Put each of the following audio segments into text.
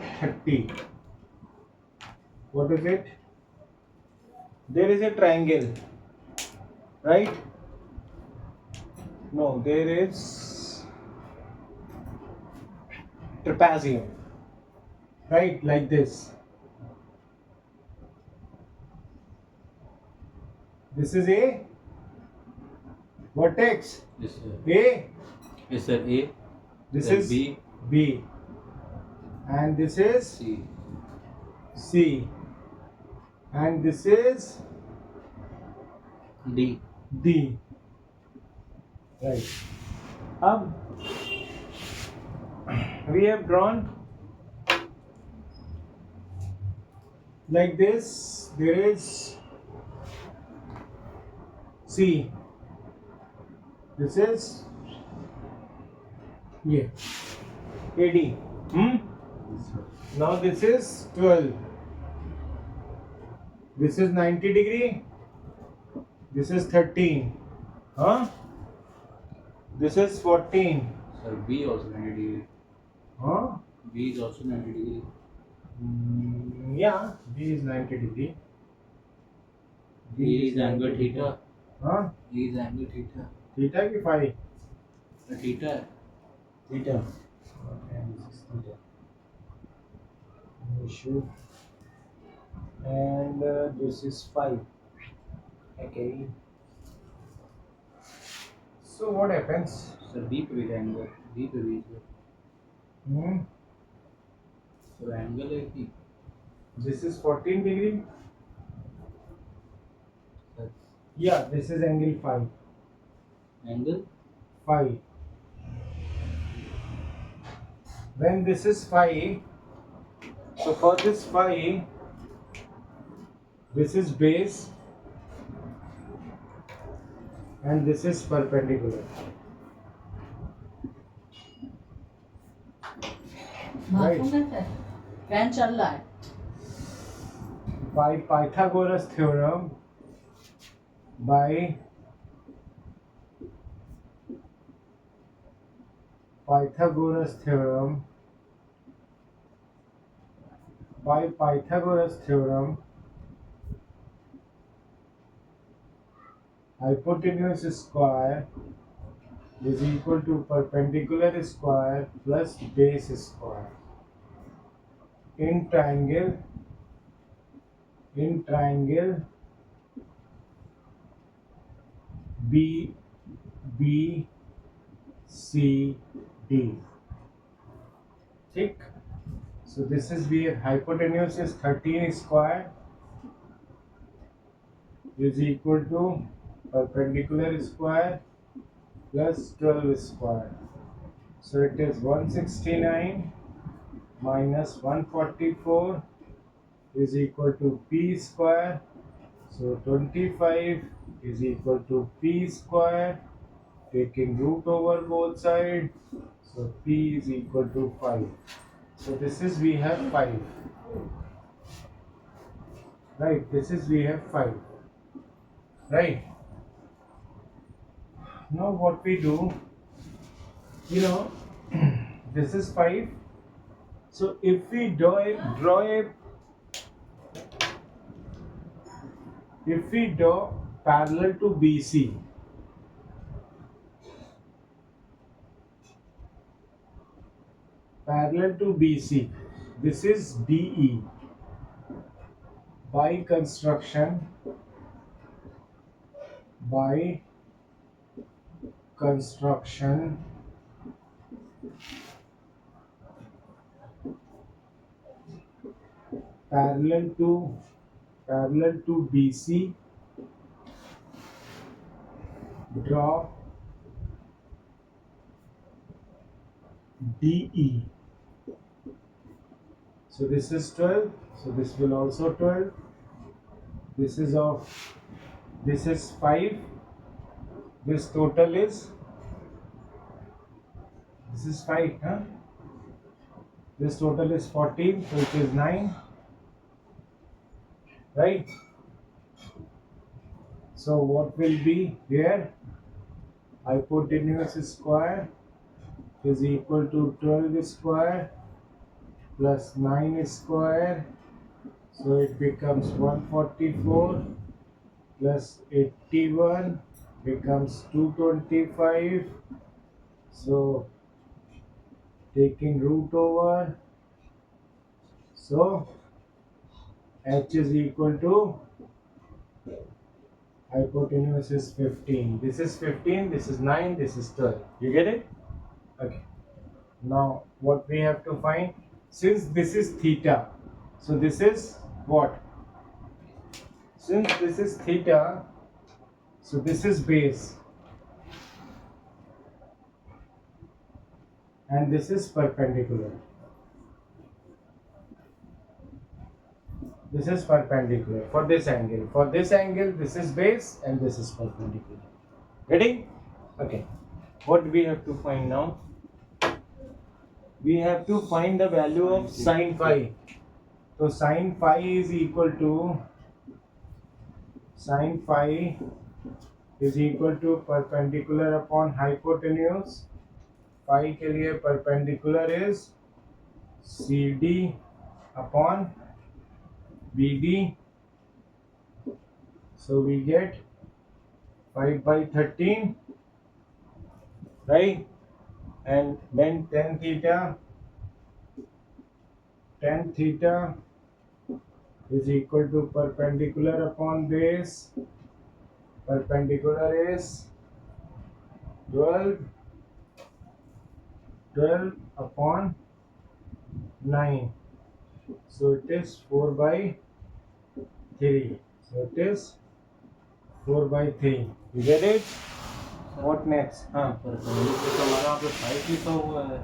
here 30. What is it? There is a triangle, right? No, there is trapezium, right? Like this. This is a vertex. Yes, sir. A. Yes, sir. A. This Then is B. B. And this is C. C. And this is D. D. Right. We have drawn like this. There is C. This is AD. Yes, sir. Now this is 12. This is 90 degree. This is 13. Huh? This is 14. Sir, B also 90 degree. Huh? B is also 90 degree. Yeah, B is 90 degree. B is angle theta. Huh? B is angle theta. Theta ki phi? Theta. Theta. Okay, this is theta. No issue. And this is phi. Okay. So what happens? Sir, B पे भी angle. B पे भी है. Hmm? So angle है कि This is 14 degree. sir, Yeah, this is angle phi. angle Phi. When this is phi, so for this phi, this is base and this is perpendicular. Right. Fan चल रहा है. By Pythagoras theorem, by Pythagoras theorem, hypotenuse square is equal to perpendicular square plus base square. In triangle B B C D. Thick. So this is where hypotenuse is 13 square is equal to perpendicular square plus 12 square. So it is 169 minus 144 is equal to P square. So 25 is equal to P square, taking root over both sides. So P is equal to 5. So this is we have 5. Right, this is we have 5. Right. Now what we do, this is 5. So if we draw parallel to BC, this is DE. By construction, parallel to BC, draw DE. So this is 12, so this will also 12. This is 5. This total is, this is 5, huh? This total is 14, so it is 9. Right? So what will be here? Hypotenuse square is equal to 12 square plus 9 square, so it becomes 144 plus 81 becomes 225. So taking root over, so h is equal to hypotenuse is 15. This is 15, this is 9, this is 12. You get it? Okay. Now what we have to find, since this is theta, so this is what? Since this is theta, so this is base and this is perpendicular. This is perpendicular for this angle. For this angle, this is base and this is perpendicular. Ready? Okay. What do we have to find now? We have to find the value of sine phi. So sine phi is equal to perpendicular upon hypotenuse. Phi के लिए perpendicular is CD upon BD. So we get 5 by 13, right? And then tan theta is equal to perpendicular upon base. Perpendicular is 12 upon 9. So it is 4 by 3. So it is 4 by 3. You get it? What next? हाँ, perpendicular तो हमारा यहाँ पे 5 लिखा हुआ है.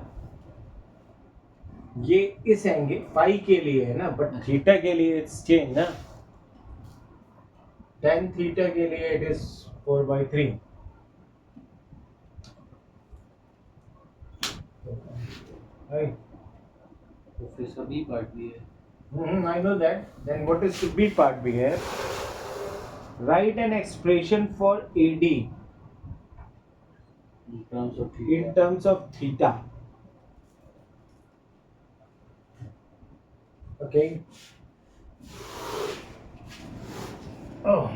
ये इस एंगल फाई के लिए है ना, बट थीटा के लिए इट्स चेंज ना. tan थीटा के लिए इट इज 4 by 3. Right. तो फिर सभी पार्ट भी है. I know that. Then what is the B part be here? Write an expression for AD In terms of in theta. terms of theta. Okay. Oh.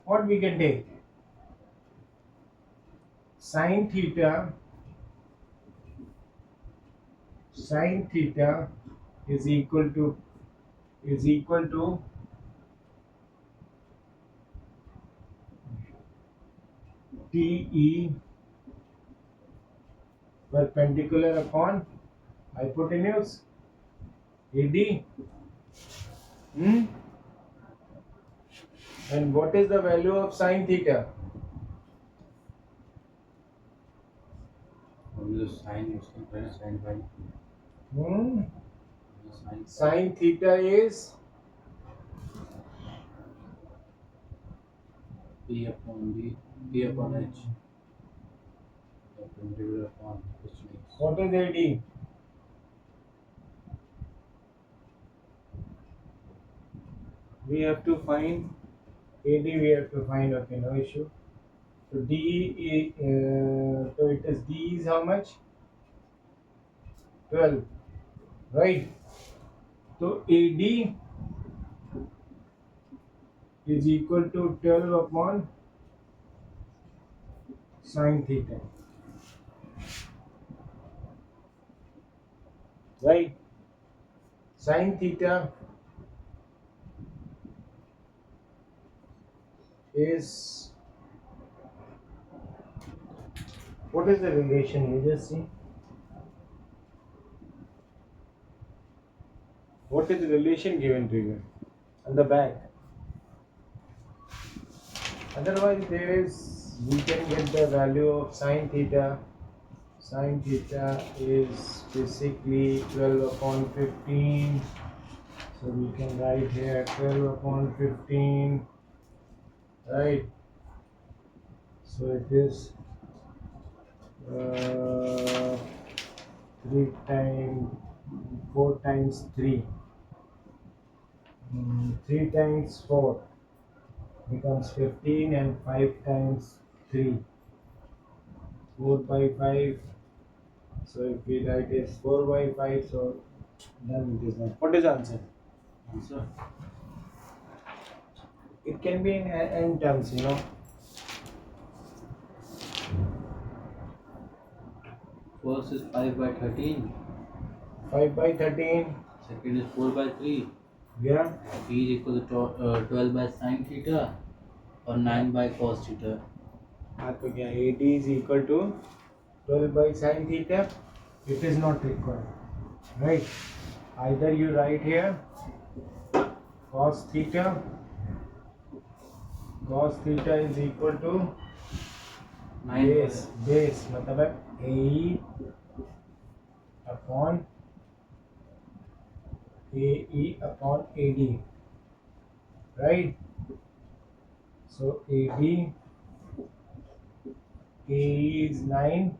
What we can take? Sine theta is equal to TE perpendicular upon hypotenuse AD. And what is the value of sine theta? अभी तो sign use करते हैं. Sine phi. Sine Sine theta is P upon B, P upon H. Perpendicular upon कुछ नहीं. what is AD? We have to find AD. We have to find. Okay, no issue. So so it is D is how much? 12, right? So AD is equal to 12 upon sine theta, right? Sine theta is, what is the relation? You just see. What is the relation given to you on the back? Otherwise, we can get the value of sine theta. Sine theta is basically 12 upon 15. So we can write here 12 upon 15. Right. So it is uh, 3 times 4 times 3. 3 times 4 becomes 15, and 5 times 3, 4 by 5. So if we write is 4 by 5, so then it is not. What is the answer? Answer. It can be in n terms, you know. First is 5 by 13. 5 by 13. Second is 4 by 3. Yeah. E is equal to 12 by sine theta or 9 by cos theta. हाँ तो क्या AD is equal to 12 by sine theta? It is not required, right? Either you write here cos theta is equal to 9 base मतलब है AE upon AD, right? So AE is 9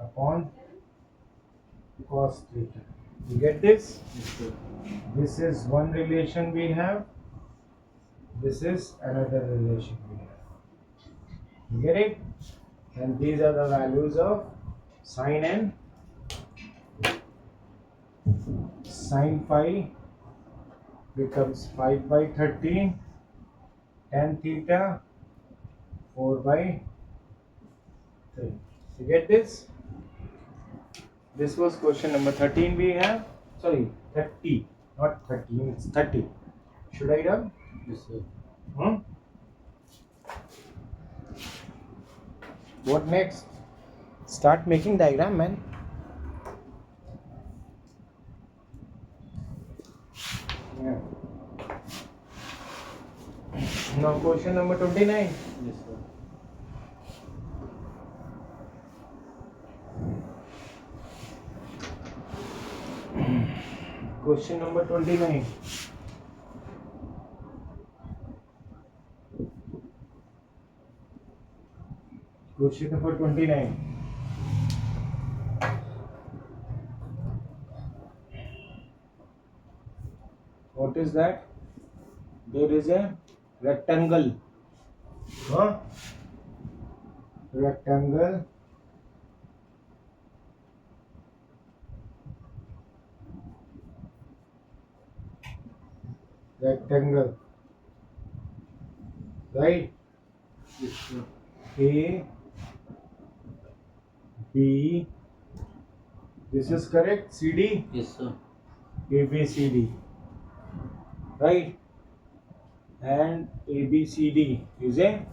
upon cos theta. You get this? Yes, sir. This is one relation we have. This is another relation we have. You get it? And these are the values of sine n. Sine phi becomes 5 by 13. Tan theta 4 by 3. You get this? This was question number 13 we have. Sorry, 30. Not 13, it's 30. Should I done? Yes, sir. What next? Start making diagram, man. Yeah. Now question number 29. Yes, sir. Question number 29. Question number 29. What is that? There is a rectangle. Huh? Rectangle. Rectangle. Right? Yes, sir. A, B. This is correct. CD. Yes, sir. ABCD, right? And ABCD is a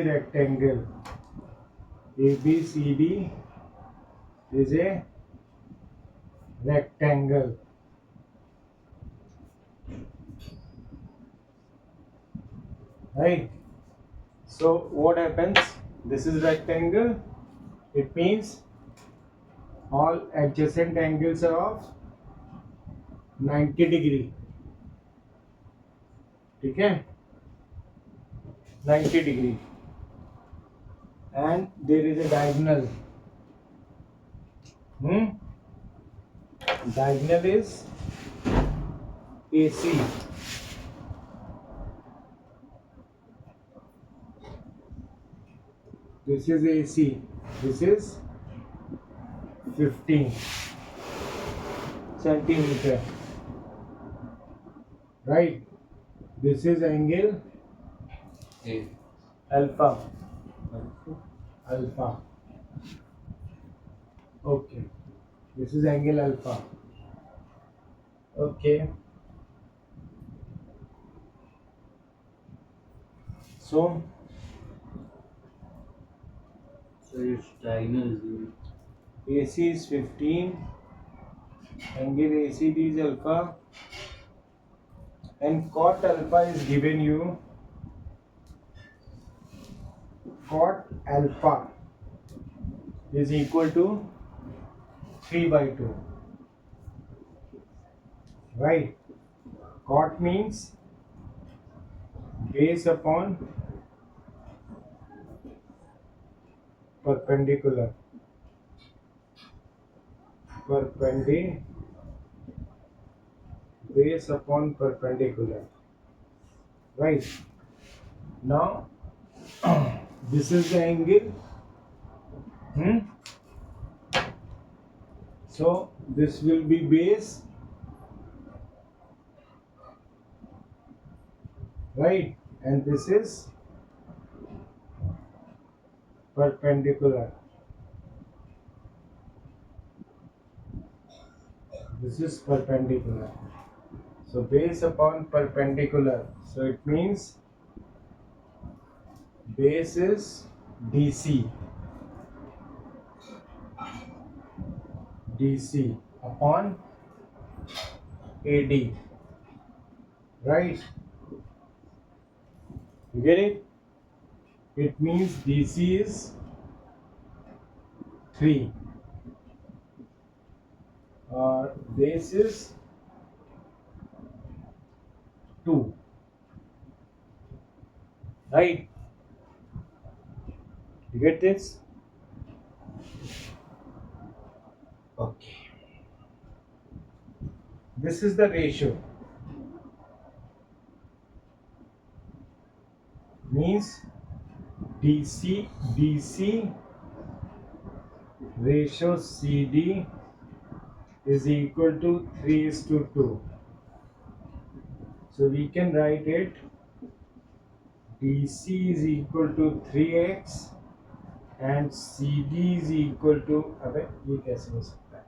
rectangle. ABCD is a rectangle, right? So what happens? This is rectangle. It means all adjacent angles are of 90 degree. ठीक है? 90 degree. And there is a diagonal. Diagonal is AC. This is AC. This is 15 centimeter. Right? This is angle A. alpha. Alpha. Okay. This is angle alpha. Okay. So its diagonal is given. AC is 15. Angle ACD is alpha. And cot alpha is given you. Cot alpha is equal to 3 by 2. Right? Cot means base upon perpendicular. Base upon perpendicular. Right. Now this is the angle. So this will be base. Right. And this is perpendicular. This is perpendicular. So base upon perpendicular. So it means base is DC. DC upon AD. Right? You get it? It means DC is 3. Base is 2. Right? You get this? Okay. This is the ratio. Means DC ratio CD is equal to 3:2. So we can write it DC is equal to 3x and CD is equal to, अबे ये कैसे हो सकता है?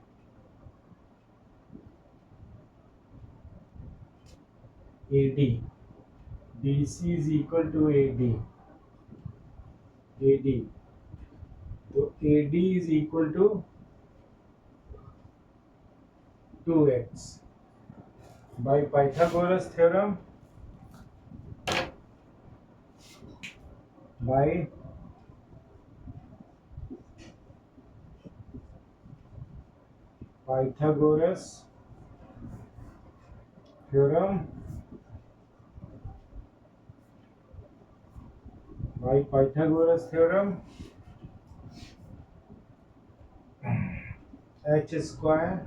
AD DC is equal to AD. तो AD is equal to 2x by Pythagoras theorem. By Pythagoras theorem. By Pythagoras theorem, h square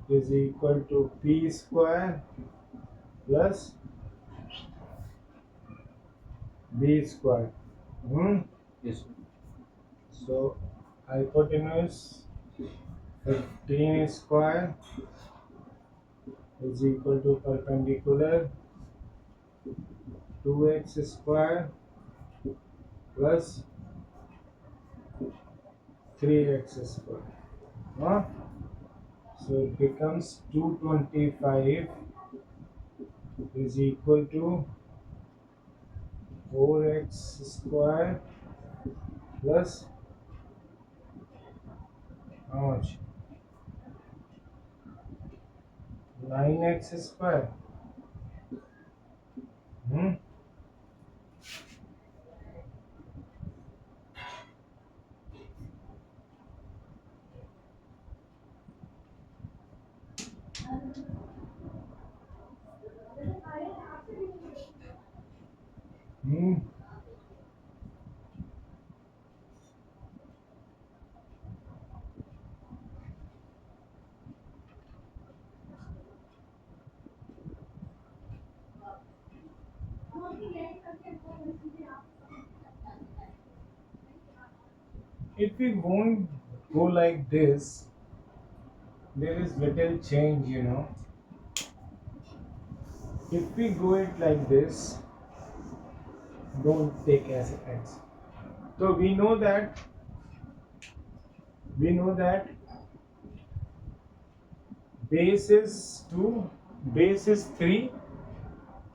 is equal to p square plus b square. Yes. So hypotenuse 15 square is equal to perpendicular 2x square plus 3x square. So it becomes 225 is equal to 4x square plus how much? 9x square. If we won't go like this, there is little change. If we go it like this, don't take as x. So we know that base is 2, base is 3,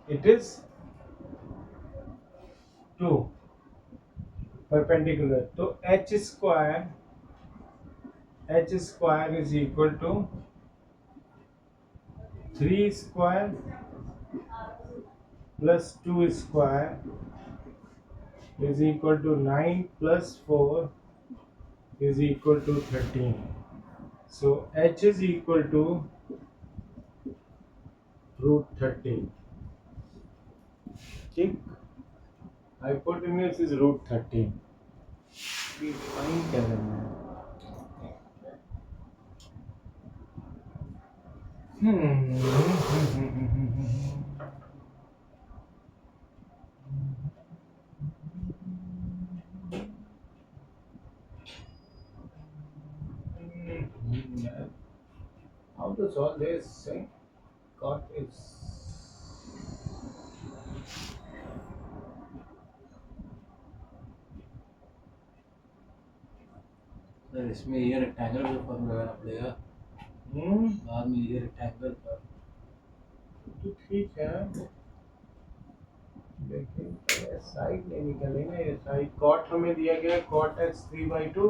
it is 2 perpendicular. So h square is equal to 3 square plus 2 square is equal to 9 plus 4 is equal to 13. So h is equal to root 13. ठीक, hypotenuse is root 13. Fine क्या करना है? How to solve this? Cot is sir इसमें ये rectangle का form लगाना पड़ेगा बाद में, ये रेक्टेंगल पर। तो ठीक है, लेकिन साइड नहीं निकलेगा। ये साइड कॉट हमें दिया गया है, कॉट एक्स 3/2,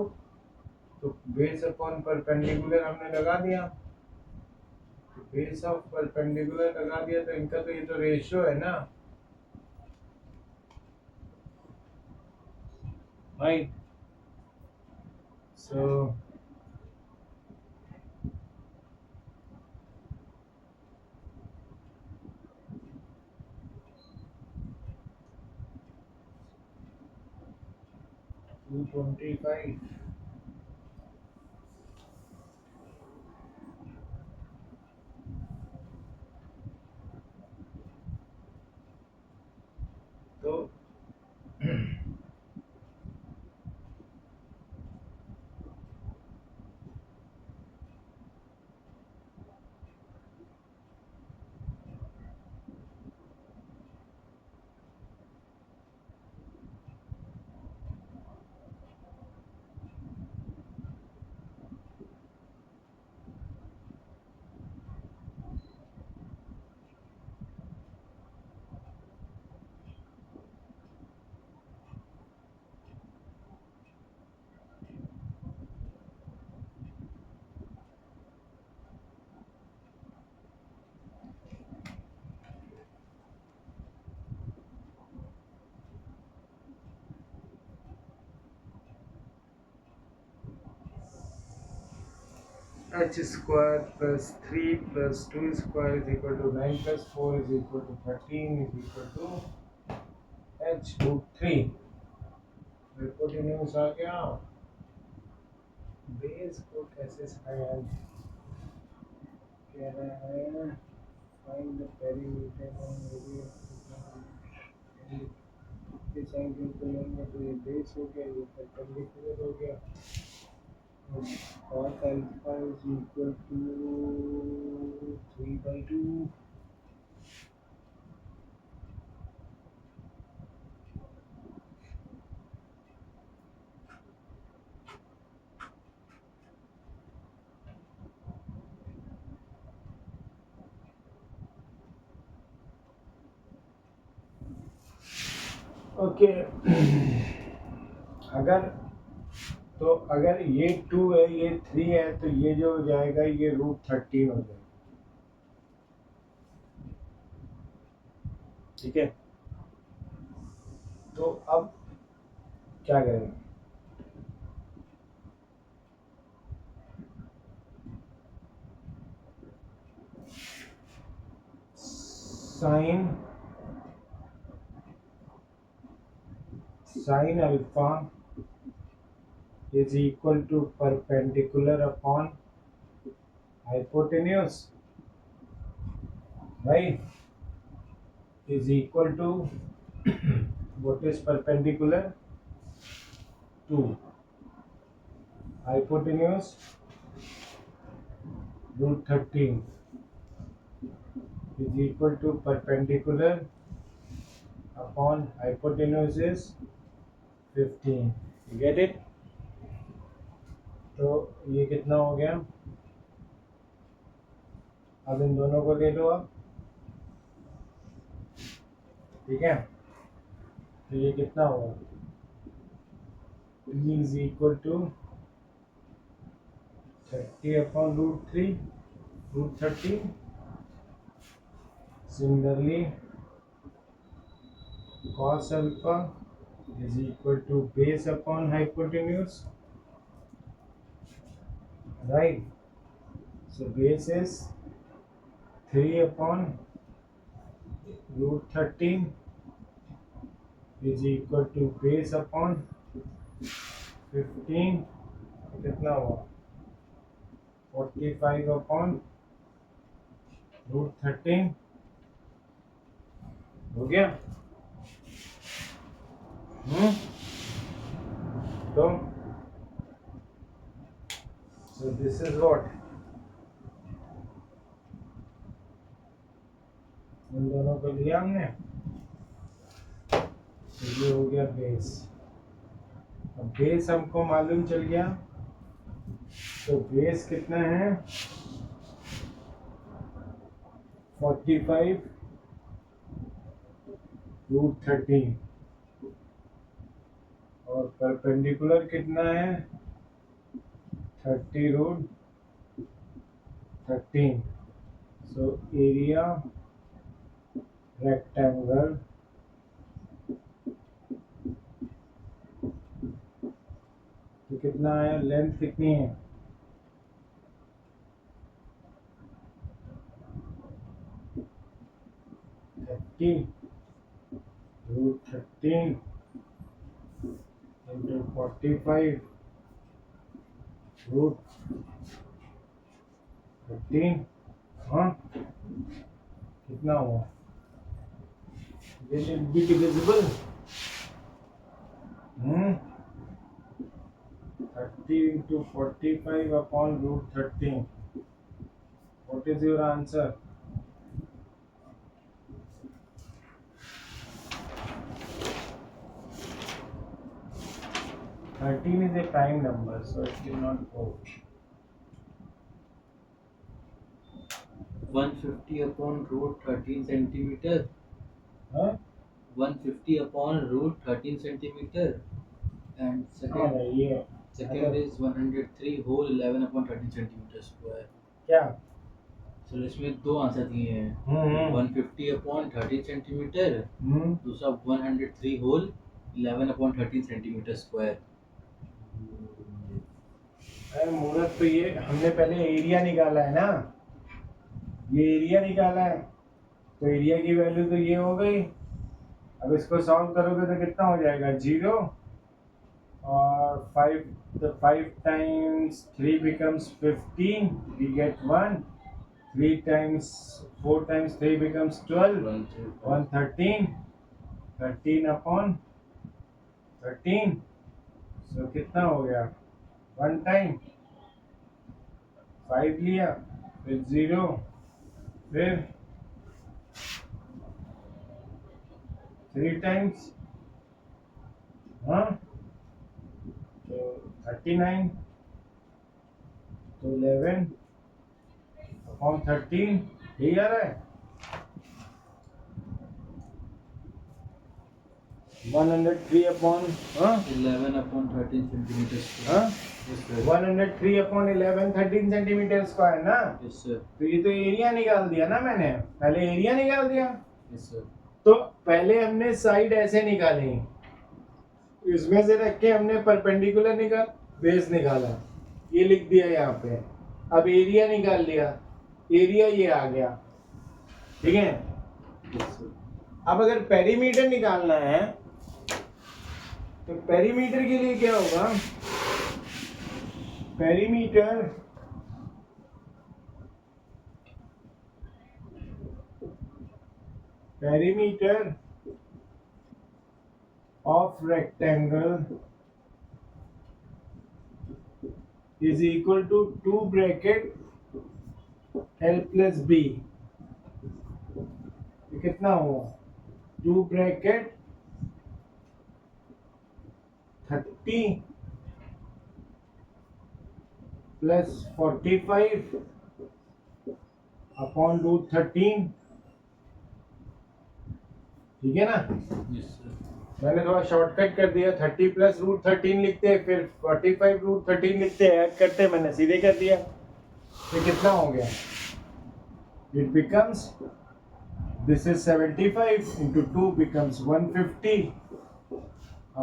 तो बेस अपॉन परपेंडिकुलर हमने लगा दिया। तो बेस ऑफ परपेंडिकुलर लगा दिया, तो इनका तो ये तो रेशियो है ना, राइट? So to 25। तो h square plus 3 plus 2 square is equal to 9 plus 4 is equal to 13 is equal to h root 3। Hypotenuse आ गया। बेस को कैसे फाइंड, कह रहा है find the perimeter of area. इस एंगल को लेंगे तो ये बेस हो गया, ये परपेंडिकुलर हो गया। cos alpha is equal to 3/2। Okay अगर ये 2 है, ये 3 है, तो ये जो हो जाएगा ये √13 हो जाएगा। ठीक है, तो अब क्या करेंगे? Sine alpha is equal to perpendicular upon hypotenuse, right? Is equal to what is perpendicular to hypotenuse √13 is equal to perpendicular upon hypotenuse is 15। You get it? तो ये कितना हो गया? अब इन दोनों को ले लो अब, ठीक है? तो ये कितना होगा? P is equal to 30 upon √13। Similarly, cos alpha is equal to base upon hypotenuse, right? So base is 3 upon √13 is equal to base upon 15 कितना हुआ 45 अपॉन √13 हो गया। तो so this is what इन दोनों को लिया हमने, तो ये हो गया बेस। अब बेस हमको मालूम चल गया, तो बेस कितना है 45 √13 और परपेंडिकुलर कितना है 30 √13। सो एरिया रेक्टेंगल तो कितना है, लेंथ कितनी है 30 √13 into 45 √13। हाँ कितना हुआ, will it be divisible? 30 into 45 upon √13. What is your answer? Thirteen is a prime number, so it will not go. 150 upon √13 centimeter. Huh? 150 upon √13 centimeter. And second is 103 whole 11 upon 13 centimeter square. क्या So इसमें दो answer दिए हैं, 150 upon 13 centimeter, दूसरा 103 whole 11 upon 13 centimeter square. अरे मूर्ख, तो ये हमने पहले एरिया निकाला है ना, ये एरिया निकाला है, तो एरिया की वैल्यू तो ये हो गई। अब इसको सॉल्व करोगे तो कितना हो जाएगा 0 और 5, the 5 times 3 becomes 15, we get 1, 3 times 4 times 3 becomes 12, 113, 13 upon 13, so कितना हो गया 1 टाइम 5 लिया, फिर 0, फिर 3 टाइम्स, हाँ तो 39, तो 11 अपॉन 13, यही आ रहा है 103 अपॉन 11 upon 13 centimeter square. हाँ Yes sir. 103 upon 11 13 centimetre square ना, Yes sir. तो ये तो एरिया निकाल दिया ना मैंने, पहले एरिया निकाल दिया। Yes sir. तो पहले हमने साइड ऐसे निकाली, इसमें से रख के हमने परपेंडिकुलर निकाल, बेस निकाला, ये लिख दिया यहाँ पे। अब एरिया निकाल लिया, एरिया ये आ गया, ठीक है। Yes sir. अब अगर पेरीमीटर निकालना है तो पेरीमीटर के लिए क्या होगा, perimeter perimeter of rectangle is equal to 2 bracket L plus B। ये कितना हुआ 2 bracket 30 plus 45 upon √13, ठीक है ना। Yes sir. मैंने थोड़ा शॉर्टकट कर दिया, 30 प्लस √13 लिखते, फिर 45 √13 लिखते, ऐड करते, मैंने सीधे कर दिया। तो कितना हो गया, it becomes, this is 75 into 2 becomes 150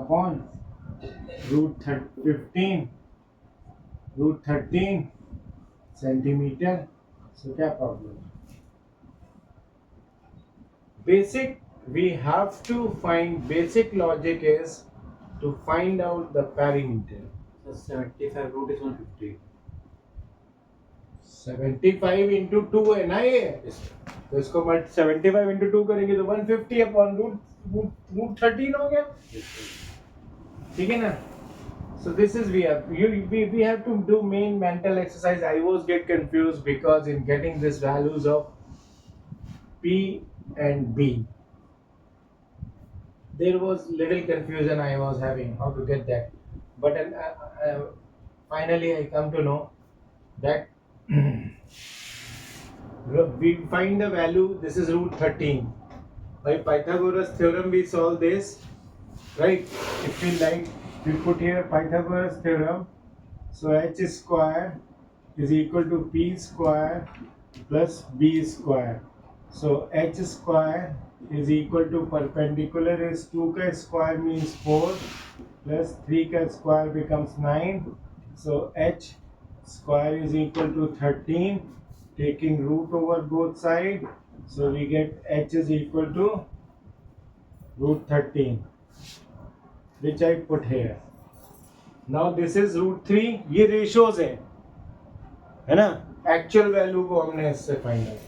upon √13 centimetre. So क्या problem, basic we have to find, basic logic is to find out the perimeter. So 75 root is 150. 75 into 2 है ना ये, तो इसको 75 into 2 करेंगे तो 150 अपॉन रूट 13 हो गया, ठीक है ना. So this is we have to do main mental exercise. I always get confused because in getting these values of P and B, there was little confusion I was having how to get that. But finally I come to know that we find the value. This is root 13. By Pythagoras theorem we solve this, right? If we like, we put here Pythagoras theorem. So h square is equal to p square plus b square. So h square is equal to perpendicular is 2 ka square means 4 plus 3 ka square becomes 9. So h square is equal to 13, taking root over both sides. So we get h is equal to root 13, which I put here. Now this is root 3. ये ratios है ना, actual value को हमने इससे find out.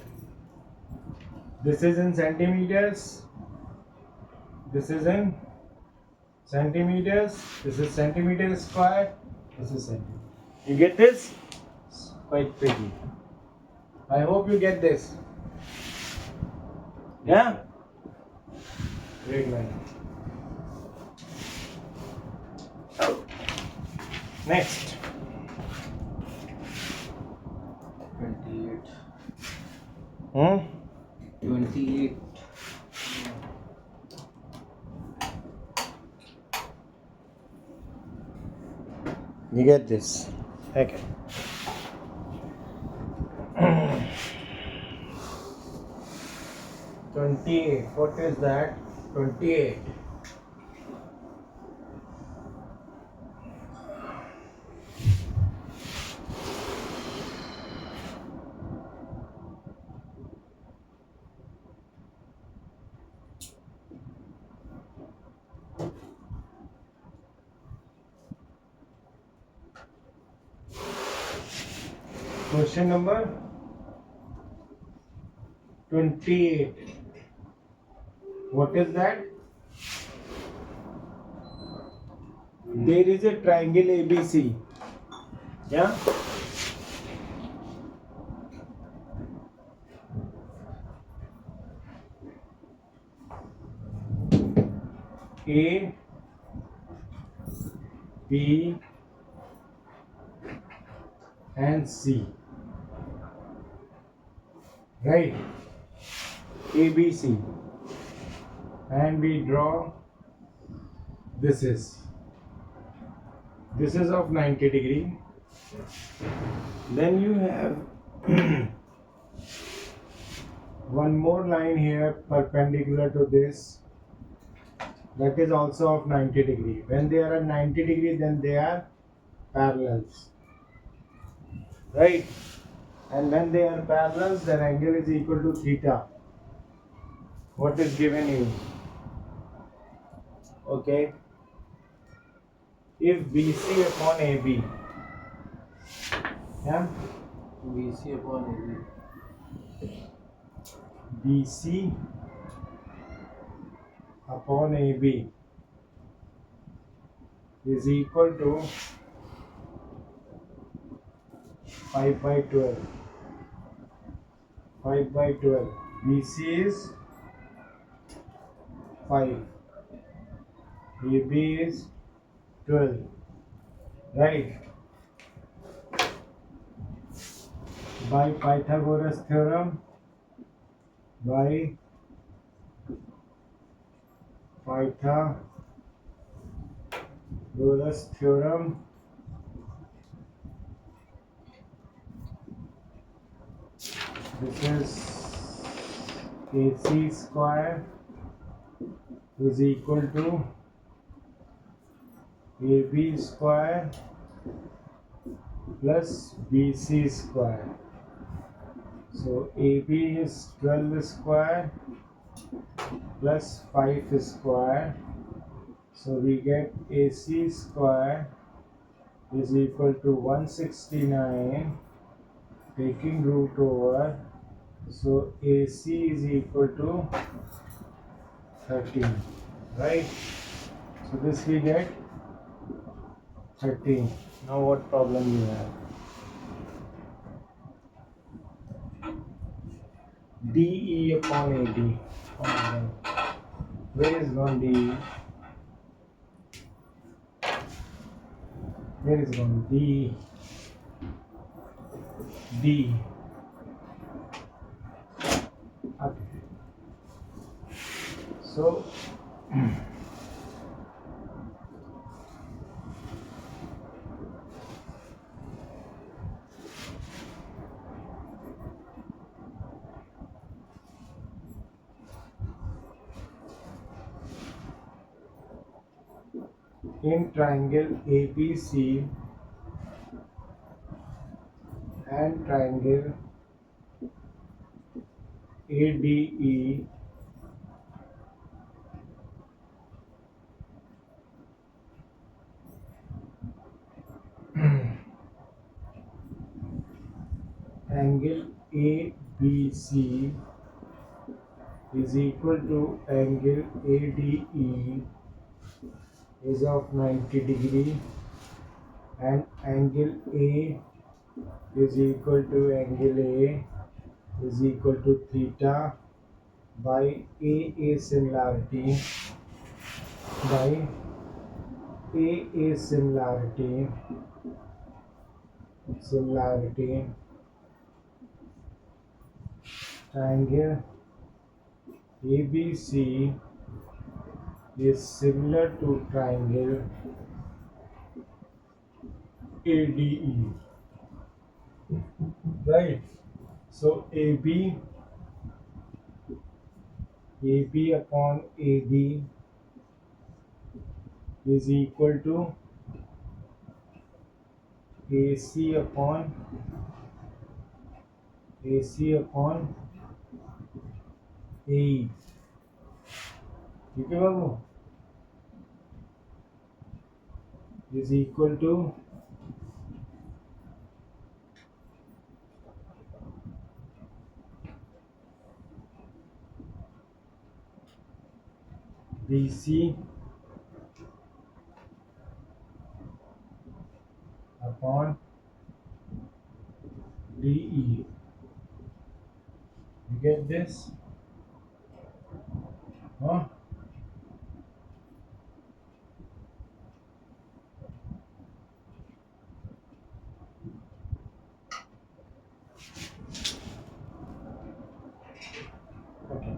This is in centimeters, this is in centimeters, this is centimeter square, this is centimeter. You get this? It's quite tricky. I hope you get this. Yeah? Great man. Next. 28. 28. You get this. Okay. $28. What is that? 28. Question number 28. What is that? There is a triangle ABC. Yeah? A, B, and C. Right? ABC. And we draw this is of 90 degree. Then you have one more line here perpendicular to this, that is also of 90 degree. When they are at 90 degree, then they are parallels, right? And when they are parallels, their angle is equal to theta. What is given you? Okay. If BC upon AB, yeah, BC upon AB. BC upon AB is equal to 5 by 12. 5 by 12. BC is 5. AB is 12. Right? By Pythagoras theorem, by Pythagoras theorem, this is AC square is equal to AB square plus BC square. So AB is 12 square plus 5 square. So we get AC square is equal to 169 taking root over. So AC is equal to 13, right? So this we get 13. Now what problem you have? DE upon AD. Oh my God. Where is gone DE? Where is gone D? D. Okay. So in triangle ABC and triangle ADE, angle ABC is equal to angle ADE is of 90 degree, and angle A is equal to angle A is equal to theta by AA similarity by AA similarity triangle ABC is similar to triangle ADE, right? So AB upon AD is equal to AC upon AE. ठीक है बाबू, is equal to BC upon DE. You get this? Huh? Okay.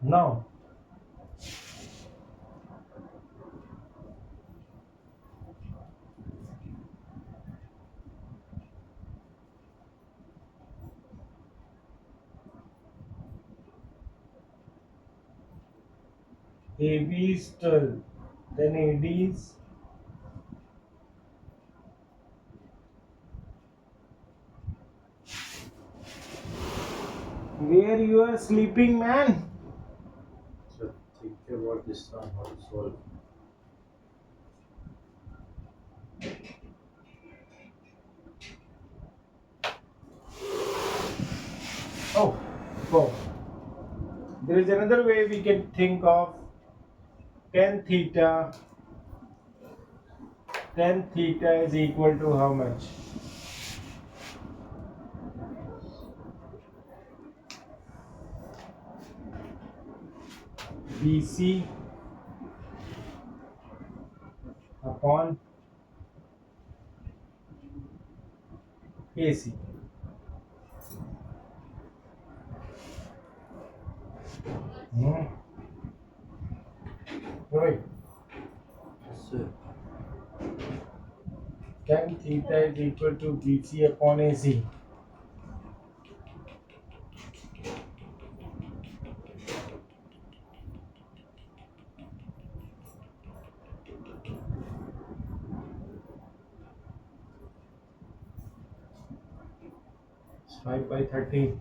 Now, AB is 12, then AD is where you are sleeping, man. So think about this one, how to solve. Oh, oh. There is another way we can think of tan theta. Tan theta is equal to how much? BC upon AC. Hmm. Right. Yes, sir. Tan theta is equal to BC upon AC. It's 5 by 13.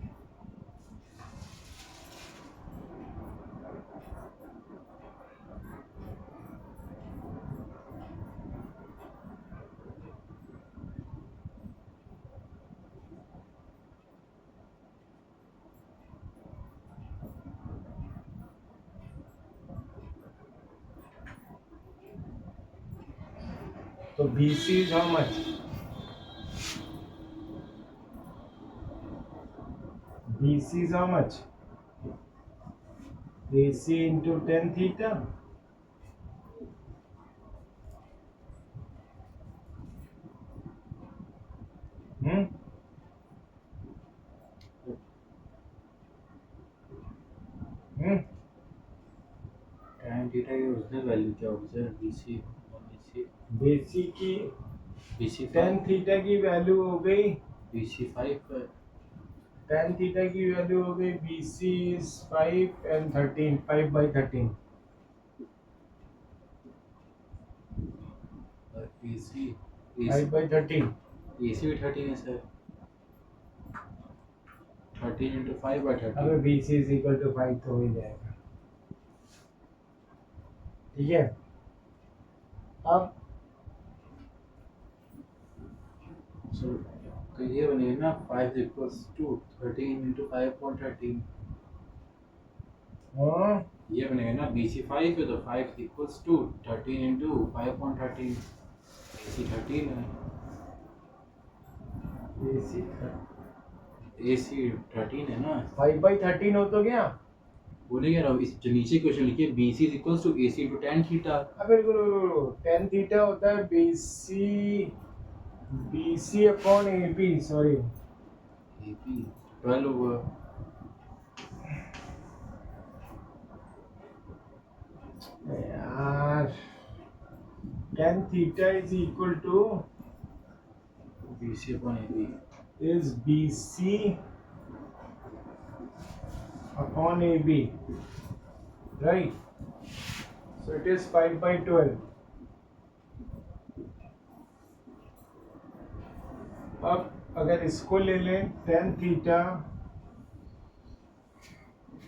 So BC is how much? BC is how much? AC into tan theta. Hmm? Hmm? tan theta की original value क्या होगी sir? BC BC की BC tan theta की value हो गई BC 5 tan theta की value हो गई BC is 5 and 13 5 by 13 और AC 5 by 13 AC भी 13 है सर. 13 into 5 by 13. अबे BC is equal to 5 तो हो ही जाएगा. ठीक है. अब So तो ये बनेगा ना 5 equals to 13 into 5.13. हाँ ये बनेगा ना BC 5 है तो 5 equals to 13 into 5.13. AC 13 है. AC 13 है ना. 5 by 13 हो तो गया. बोले क्या रहा इस जो नीचे क्वेश्चन लिखिए BC is equals to AC into tan theta. अबे रुको tan theta होता है BC upon AB sorry AP 12 over यार tan theta is equal to BC upon AB. is BC upon AB right so it is 5 by 12 अब अगर इसको ले लें tan theta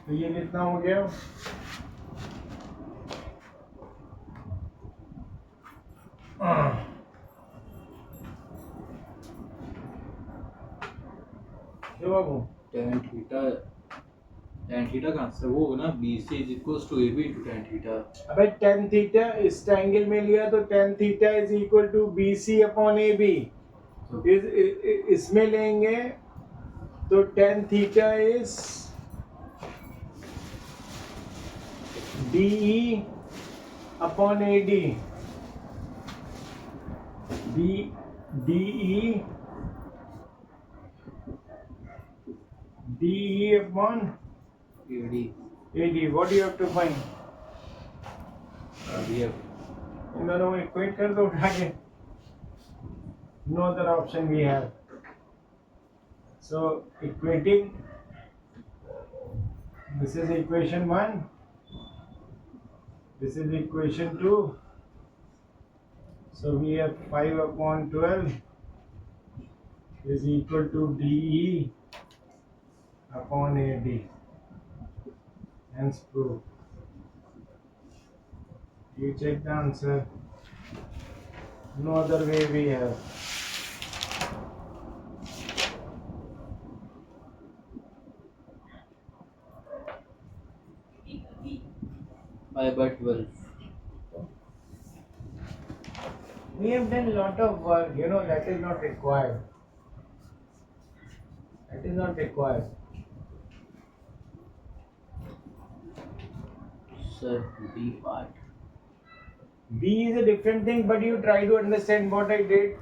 तो ये कितना हो गया क्यों बाबू tan theta का आंसर वो होगा ना BC is equals to AB into tan theta. अबे tan theta इस ट्रायंगल में लिया तो tan theta is equal to BC upon AB इसमें लेंगे तो tan theta is DE upon AD DE upon AD. AD what do you have to find We have इन दोनों को इक्वेट कर दो उठा के no other option we have so equating this is equation 1 this is equation 2 so we have 5 upon 12 is equal to DE upon AD hence proof you check the answer no other way we have by 12. we have done lot of work you know that is not required that is not required Sir, B part. B is a different thing, but you try to understand what I did.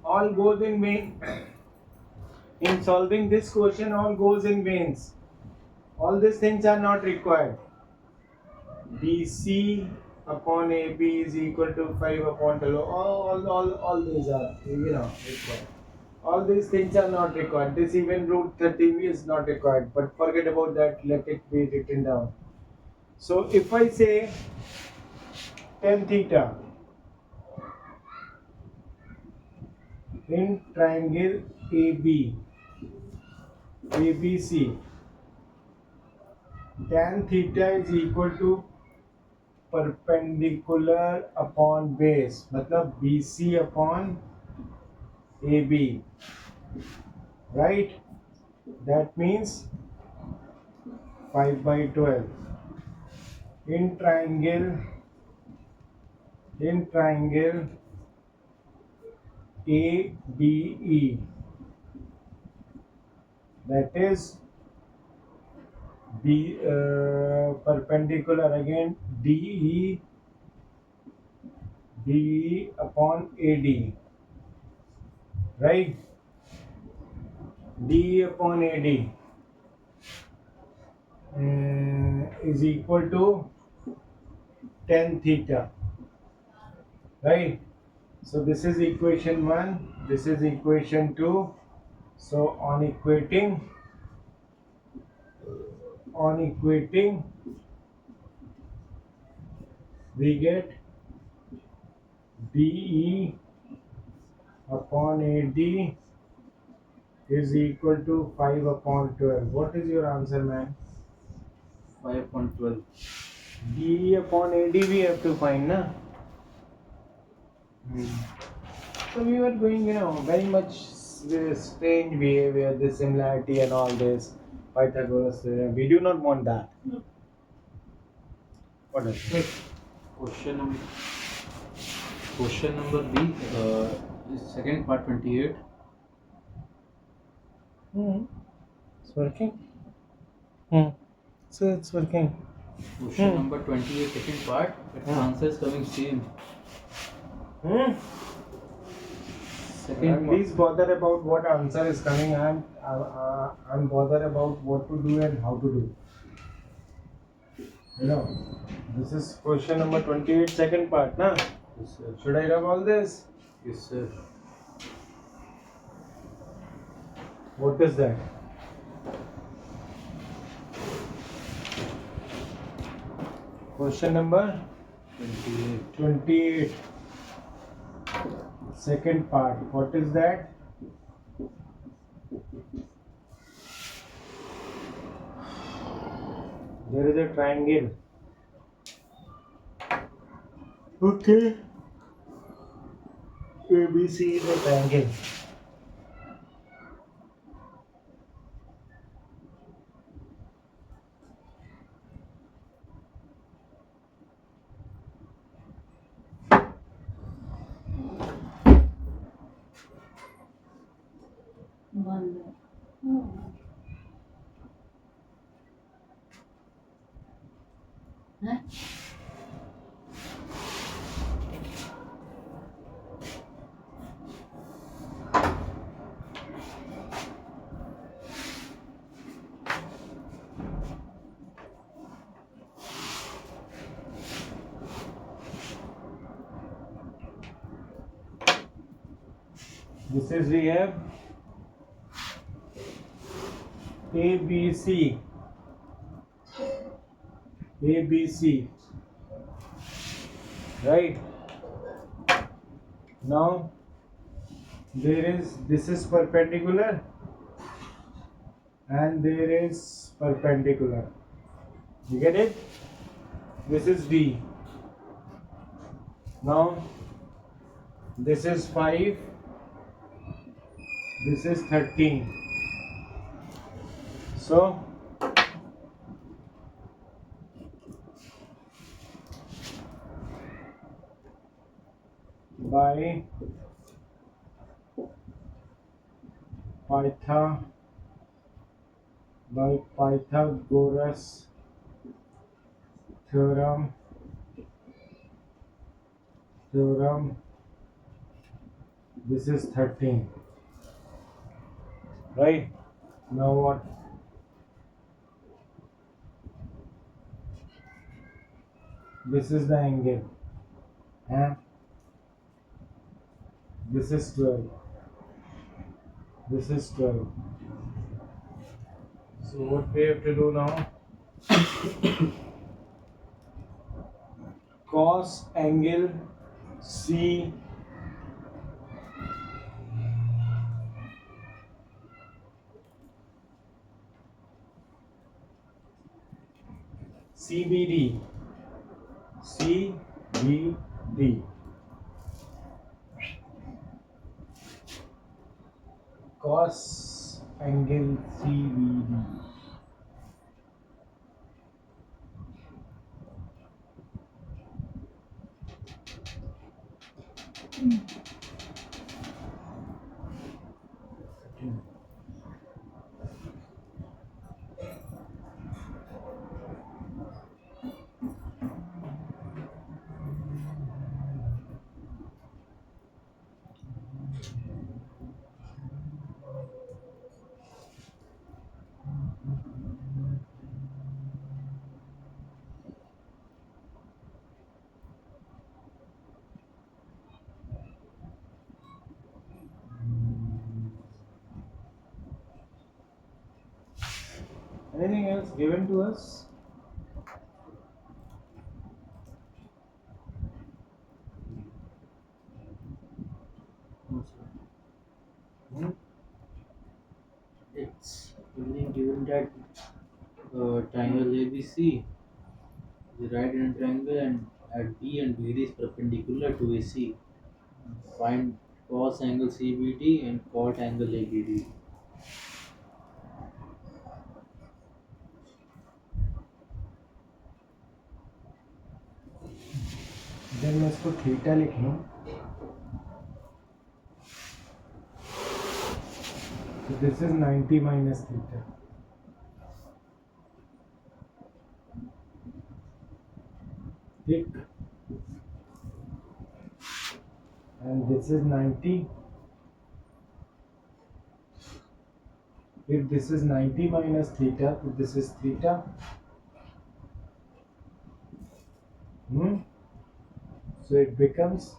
All goes in vain. In solving this question, all goes in vains. All these things are not required. BC upon AB is equal to 5 upon 12. All these are, required. All these things are not required. This even root 30 is not required. But forget about that. Let it be written down. So if I say tan theta in triangle ABC, tan theta is equal to perpendicular upon base, मतलब BC upon AB, right? That means 5 by 12 in triangle in triangle ADE, that is B perpendicular again DE upon AD, right? DE upon AD is equal to tan theta, right? So this is equation 1, this is equation 2. So on equating we get DE upon AD is equal to 5 upon 12. What is your answer, man? 5.12. DE upon AD we have to find, na? So we were going, very much strange behavior, this similarity and all this, Pythagoras theorem. We do not want that. What is it? Question number B, is second part 28. It's working. So it's working. Question number 28, second part. Its answer is coming same. Second Please bother about what answer is coming. I'm bothered about what to do and how to do. This is question number 28, second part, na? Yes, sir. Should I rub all this? Yes, sir. What is that? Question number 28. 28, second part. What is that? There is a triangle. Okay. ABC is a triangle. One. Huh? This is we have ABC. ABC. Right? Now this is perpendicular and there is perpendicular. You get it? This is D. Now this is 5. This is 13. So by Pythagoras theorem, this is 13. Right? Now what? This is the angle. This is 12. This is 12. So what we have to do now? Cos angle C CBD. Cos angle CBD. Anything else given to us? No, sir. Hmm? It's only given that triangle ABC, the right hand triangle, and at B and BD is perpendicular to AC. Find cos angle CBD and cot angle ABD. Then मैं इसको theta लिख लूँ. So this is 90 minus theta. Thick. And this is 90. If this is 90 minus theta, so this is theta. So it becomes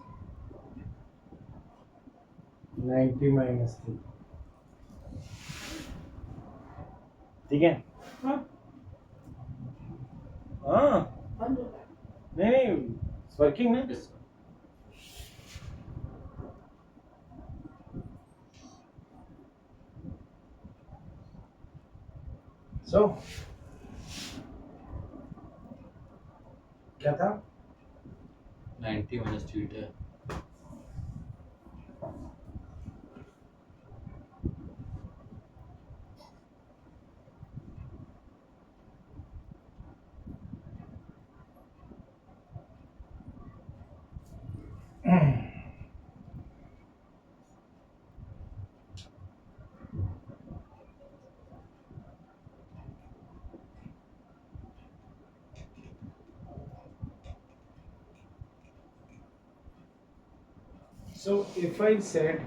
90 minus theta. ठीक है? हाँ, हाँ. बंद हो गया. नहीं, it's working ना? Yes, sir. So क्या था? 90 minus theta. So if I said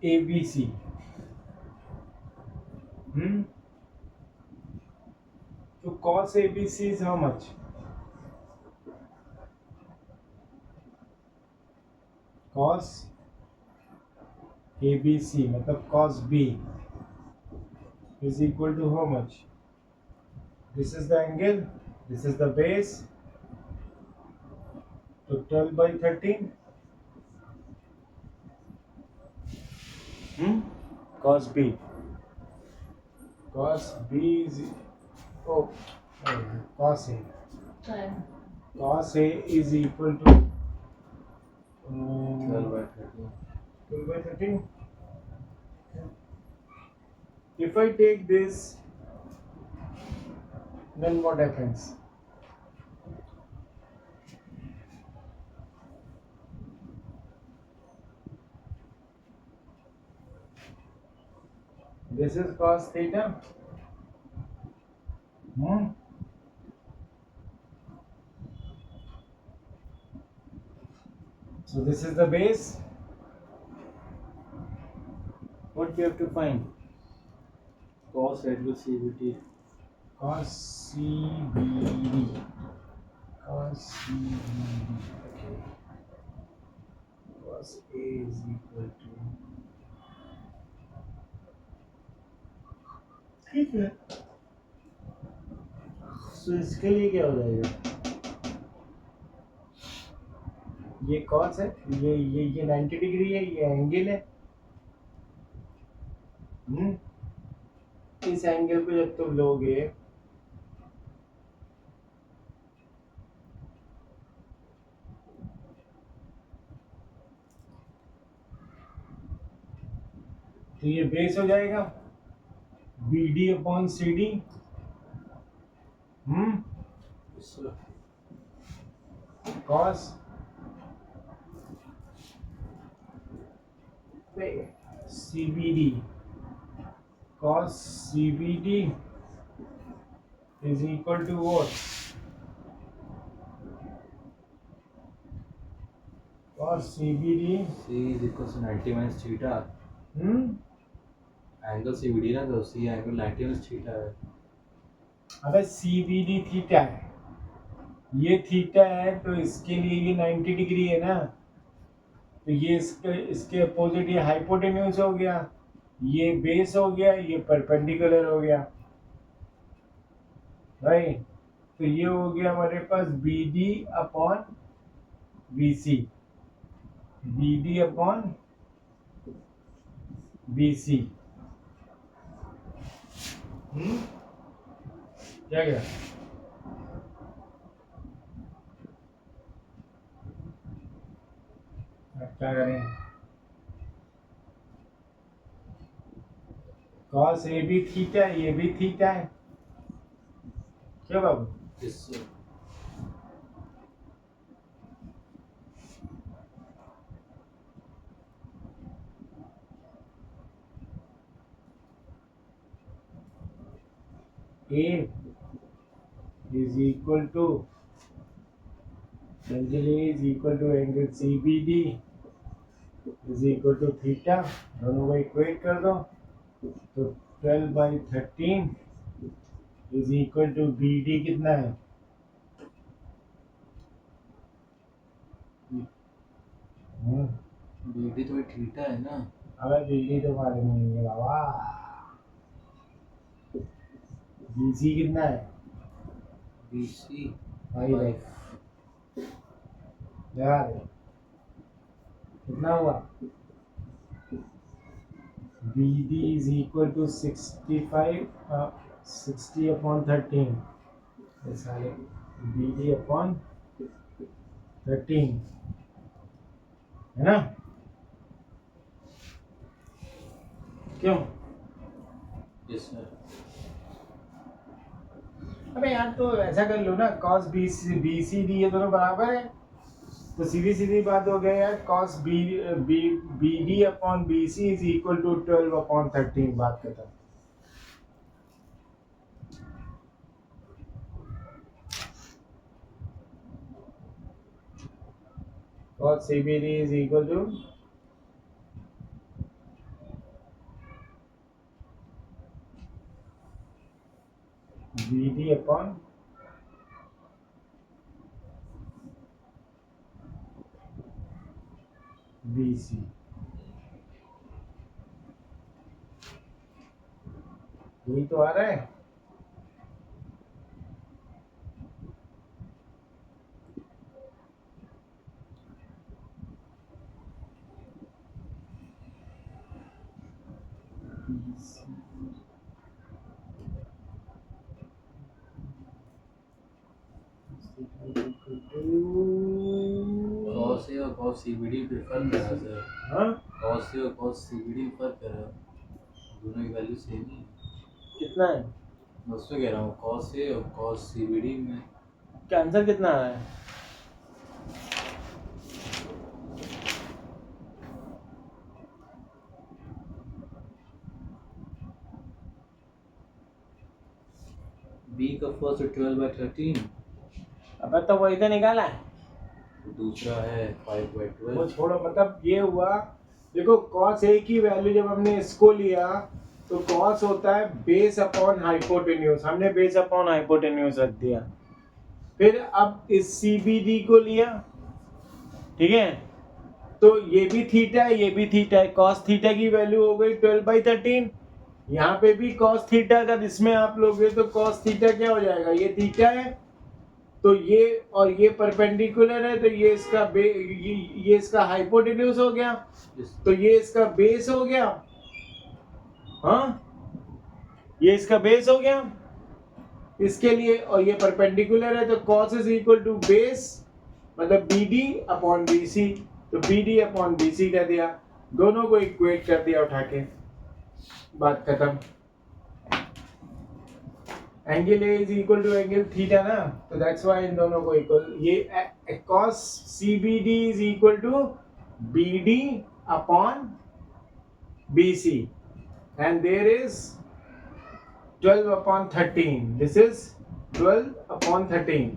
ABC, so cos ABC is how much? Cos ABC मतलब cos B is equal to how much? This is the angle, this is the base, so 12 by 13. Cos B. Cos B is cos A. चाहे Cos A is equal to 12 by 13. 12 by 13. If I take this, then what happens? This is cos theta. So this is the base. What we have to find? Cos angle CBD. Cos CBD. Cos CBD. Okay. Cos A is equal to. ठीक है. So इसके लिए क्या हो जाएगा? ये cos है, ये 90 डिग्री है, ये एंगल है. इस एंगल को जब तुम लोगे तो ये बेस हो जाएगा BD upon CD. Yes, sir. cos CBD cos CBD is equal to what? Cos CBD C is equals to 90 minus theta. Angle CBD ना, तो C एंगल 90 minus theta है. अबे CBD थीटा है, ये थीटा है तो इसके लिए ये 90 डिग्री है ना, तो ये इसके अपोजिट ये हाइपोटेन्यूज हो गया, ये बेस हो गया, ये परपेंडिकुलर हो गया राइट। तो ये हो गया हमारे पास BD upon BC, BD upon BC। क्या गया? अब क्या करें? cos AB थीटा है, ये भी थीटा है, क्या बाबू? Yes, sir. A is equal to angle A is equal to angle CBD is equal to theta, दोनों को इक्वेट कर दो तो 12/13 is equal to BD कितना है? BD तो थीटा है ना. अबे BD तो मालूम नहीं है बाबा, BC कितना है? BC भाई भाई यार कितना हुआ? BD is equal to 60 upon 13, ये सारे BD upon 13 है ना, क्यों? Yes, sir. अबे यार तो ऐसा कर लो ना, cos BCD ये दोनों बराबर है, तो सीधी सीधी बात हो गया यार, cos BD upon BC is equal to 12 upon 13, बात खत्म। cos CBD is equal to BD upon BC। यही तो आ रहा है। cos A और cos CBD पे फर्क है सर. हाँ cos A और cos CBD में फर्क है, दोनों की वैल्यू सेम ही है. कितना है? मैं उसमें कह रहा हूँ cos A और cos CBD में. क्या आंसर कितना आ रहा है? B का फर्स्ट 12/13, अब तो वही तो निकाला है, दूसरा है 5/12. वो छोड़ो, मतलब ये हुआ, देखो cos A की वैल्यू जब हमने इसको लिया तो cos होता है बेस अपॉन हाइपोटेन्यूज, हमने बेस अपॉन हाइपोटेन्यूज रख दिया। फिर अब इस CBD को लिया, ठीक है, तो ये भी थीटा है, ये भी थीटा है, cos थीटा की वैल्यू हो गई 12/13। यहाँ पे भी cos थीटा, अगर इसमें आप लोगे तो cos थीटा क्या हो जाएगा? ये थीटा है, तो ये और ये परपेंडिकुलर है, तो ये इसका ये इसका हाइपोटेन्यूज हो गया, तो ये इसका बेस हो गया। हाँ, ये इसका बेस हो गया इसके लिए, और ये परपेंडिकुलर है, तो cos is equal to base, मतलब BD अपॉन BC, तो BD अपॉन BC कर दिया, दोनों को इक्वेट कर दिया उठा के, बात खत्म। Angle A is equal to angle theta ना, तो दैट्स व्हाई इन दोनों को इक्वल, ये cos CBD is equal to BD upon BC and there is 12 upon 13. This is 12 upon 13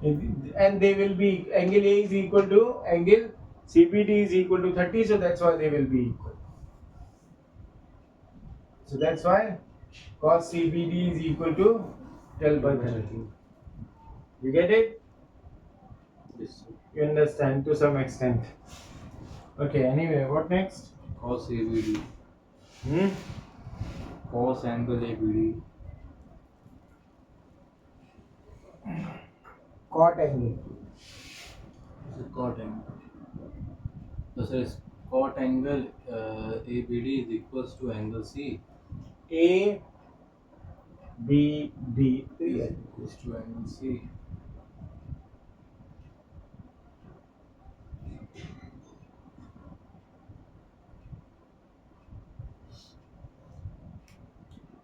and they will be, angle A is equal to angle CBD is equal to 30, so that's why they will be equal. So that's why cos CBD is equal to 12 by 30. You get it? Yes, sir. You understand to some extent. Okay, anyway, what next? Cos ABD. Hmm? Cos angle ABD. Cot angle. This is cot angle. So, sir, cot angle ABD is equals to angle C A B D. is equals to angle C.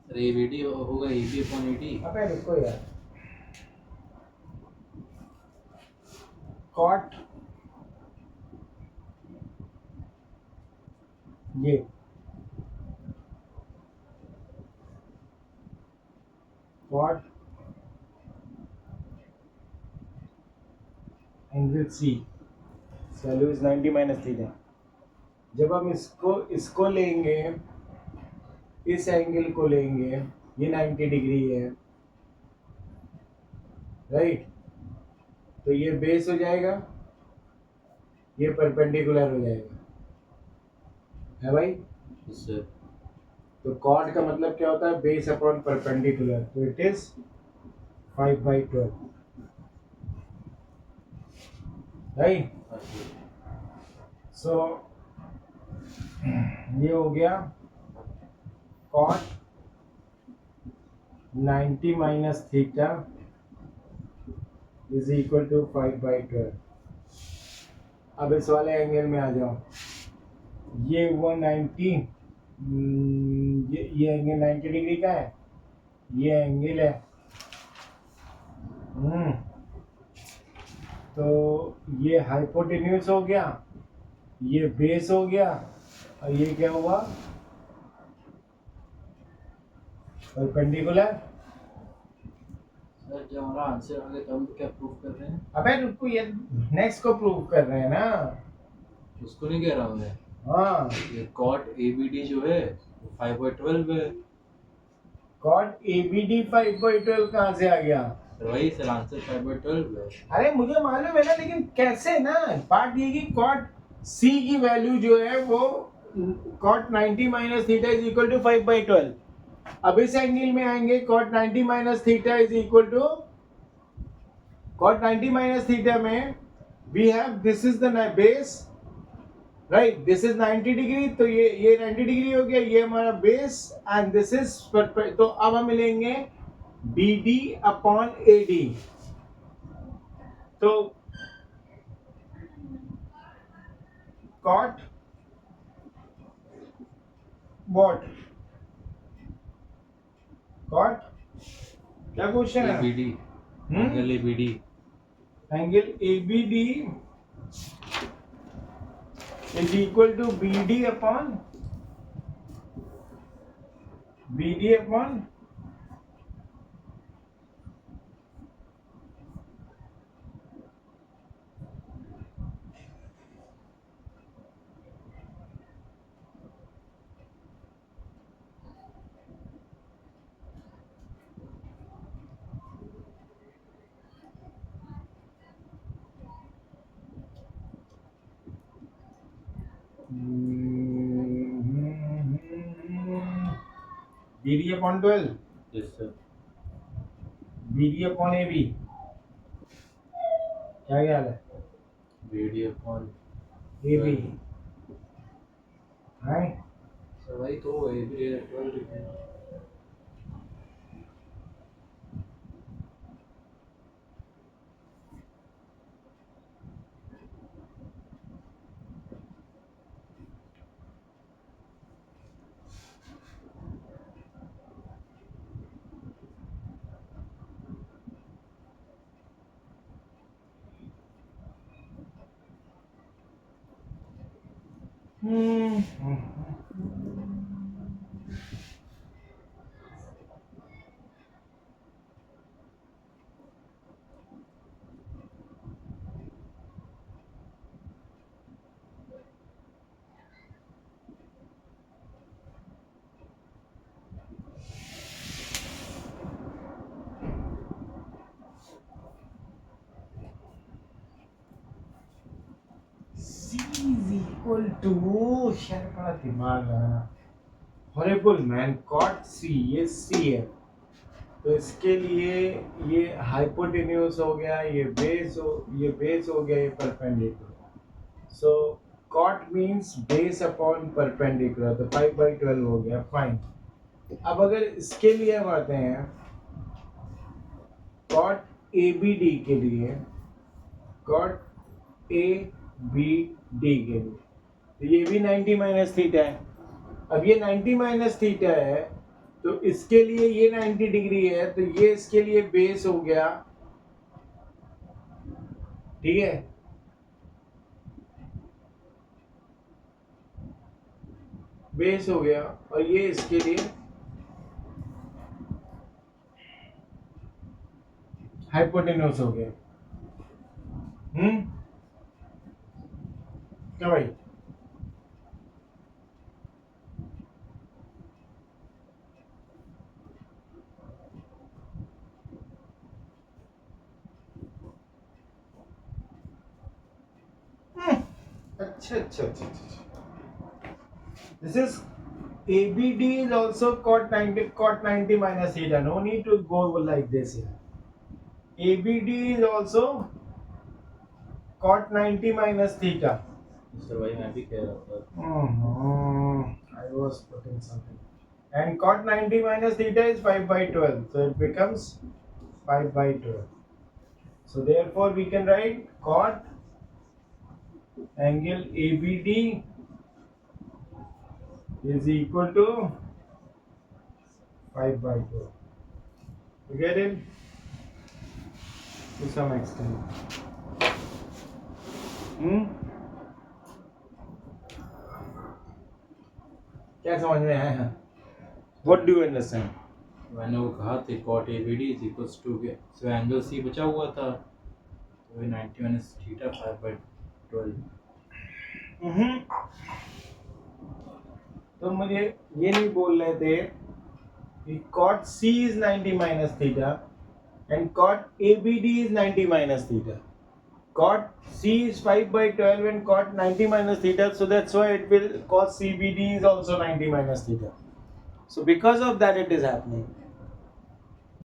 Sir ABD होगा AB upon AD. अबे रुको यार, cot ये cot angle C value is 90 minus theta. जब हम इसको लेंगे, इस एंगल को लेंगे, ये 90 डिग्री है, राइट, तो ये बेस हो जाएगा, ये परपेंडिकुलर हो जाएगा, है भाई? Yes, sir. तो कॉट का मतलब क्या होता है? बेस अपॉन परपेंडिकुलर, तो इट इज 5/12, राइट? सो ये हो गया cot 90 minus theta is equal to 5/12। अब इस वाले एंगल में आ जाओ, ये हुआ 90, ये एंगल 90 डिग्री का है, ये एंगल है, तो ये हाइपोटेन्यूस हो गया, ये बेस हो गया, और ये क्या हुआ? परपेंडिकुलर। सर जब हमारा आंसर आ गया तब हम क्या प्रूव कर रहे हैं? अबे रुको, ये नेक्स्ट को प्रूव कर रहे हैं ना। उसको नहीं कह रहा हूँ मैं। हाँ, ये कॉट ABD जो है 5/12 है। कॉट ABD 5/12 कहाँ से आ गया? सर वही सर आंसर 5/12 है। अरे मुझे मालूम है ना, लेकिन कैसे ना, बात ये कि कॉट C की वैल्यू जो है वो cot 90 minus theta is equal to 5/12। अब इस एंगल में आएंगे, cot 90 minus theta is equal to, cot 90 minus theta में we have, this is the base, right, this is 90 degree, तो ये 90 डिग्री हो गया, ये हमारा बेस, एंड दिस इज, तो अब हम मिलेंगे BD अपॉन AD। तो कॉट व्हाट, कॉट क्या क्वेश्चन है? ABD angle ABD angle ABD is equal to BD upon BD upon 12, yes sir BD upon AB, क्या ख्याल है? BD अपॉन AB है, सर वही तो ABD 12 है। C is equal to यार बड़ा दिमाग लगाना हॉरिबल मैन कॉट C ये C है तो इसके लिए ये हाइपोटेन्यूज हो गया ये बेस हो गया ये perpendicular so cot means base upon perpendicular तो 5/12 हो गया फाइन अब अगर इसके लिए हम आते हैं कॉट ABD के लिए कॉट ABD के लिए तो ये भी 90 माइनस थीटा है अब ये 90 माइनस थीटा है तो इसके लिए ये 90 डिग्री है तो ये इसके लिए बेस हो गया ठीक है बेस हो गया और ये इसके लिए हाइपोटेन्यूज हो गया क्या भाई अच्छा this is ABD is also cot 90 minus theta no need to go like this here ABD is also cot 90 minus theta mister भाई मैं भी कह रहा था I was putting something and cot 90 minus theta is 5/12 so it becomes 5/12 so therefore we can write cot angle ABD is equal to 5/12. You get it? To some extent. क्या समझ में आया? What do you understand? मैंने वो कहा था cot ABD is equals to so angle C बचा हुआ था तो 90 माइनस थीटा 5/12 तो मुझे ये नहीं बोल रहे थे कि cot C is 90 minus theta and cot ABD is 90 minus theta. Cot C is 5/12 and cot 90 minus theta, so that's why it will cos CBD is also 90 minus theta. So because of that it is happening.